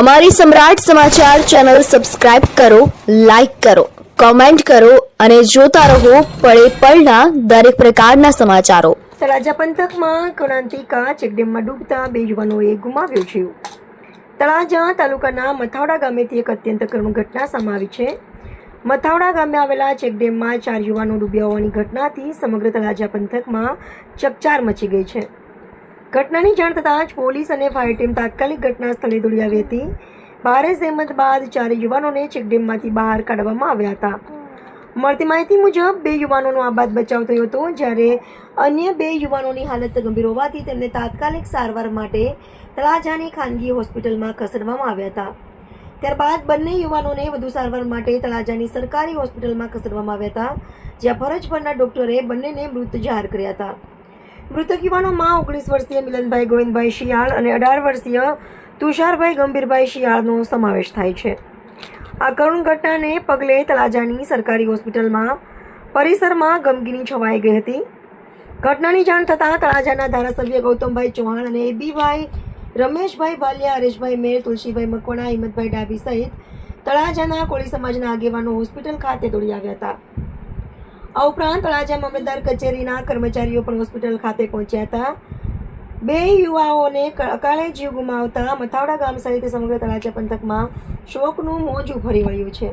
અમારી સમ્રાટ સમાચાર ચેનલ સબસ્ક્રાઇબ કરો, લાઇક કરો, કોમેન્ટ કરો અને જોતા રહો પળે પળના દરેક પ્રકારના સમાચારો। તળાજા પંથકમાં કર્ણાંતિકા ચેકડેમમાં ડૂબતા 2 યુવાનોએ ગુમાવ્યો જીવ। તળાજા તાલુકાના મથાવડા ગામેથી એક અત્યંત કરુણ ઘટના સામે આવી છે। મથાવડા ગામે આવેલા ચેકડેમમાં 4 યુવાનો ડૂબ્યા હોવાની ઘટનાથી સમગ્ર તળાજા પંથકમાં ચકચાર મચી ગઈ છે। ઘટનાની જાણ થતાં જ પોલીસ અને ફાયર ટીમ તાત્કાલિક ઘટના સ્થળે દોડી આવી હતી। ભારે જહેમત બાદ 4 યુવાનોને ચેકડેમમાંથી બહાર કાઢવામાં આવ્યા હતા। મળતી માહિતી મુજબ 2 યુવાનોનો આબાદ બચાવ થયો હતો, જ્યારે અન્ય 2 યુવાનોની હાલત ગંભીર હોવાથી તેમને તાત્કાલિક સારવાર માટે તળાજાની ખાનગી હોસ્પિટલમાં ખસેડવામાં આવ્યા હતા। ત્યારબાદ બંને યુવાનોને વધુ સારવાર માટે તળાજાની સરકારી હોસ્પિટલમાં ખસેડવામાં આવ્યા હતા, જ્યાં ફરજ પરના ડોક્ટરે બંનેને મૃત જાહેર કર્યા હતા। મૃતક યુવાનોમાં 19 વર્ષીય મિલનભાઈ ગોવિંદભાઈ શિયાળ અને 18 વર્ષીય તુષારભાઈ ગંભીરભાઈ શિયાળનો સમાવેશ થાય છે। આ કરુણ ઘટનાને પગલે તળાજાની સરકારી હોસ્પિટલમાં પરિસરમાં ગમગીની છવાઈ ગઈ હતી। ઘટનાની જાણ થતાં તળાજાના ધારાસભ્ય ગૌતમભાઈ ચૌહાણ અને એબીભાઈ, રમેશભાઈ ભાલિયા, હરેશભાઈ મેર, તુલસીભાઈ મકવાણા, હિંમતભાઈ ડાભી સહિત તળાજાના કોળી સમાજના આગેવાનો હોસ્પિટલ ખાતે દોડી આવ્યા હતા। આ ઉપરાંત તળાજા મામલતદાર કચેરીના કર્મચારીઓ પણ હોસ્પિટલ ખાતે પહોંચ્યા હતા। 2 યુવાઓને અકાળે જીવ ગુમાવતા મથાવડા ગામ સહિત સમગ્ર તળાજા પંથકમાં શોકનું મોજું ફરી વળ્યું છે।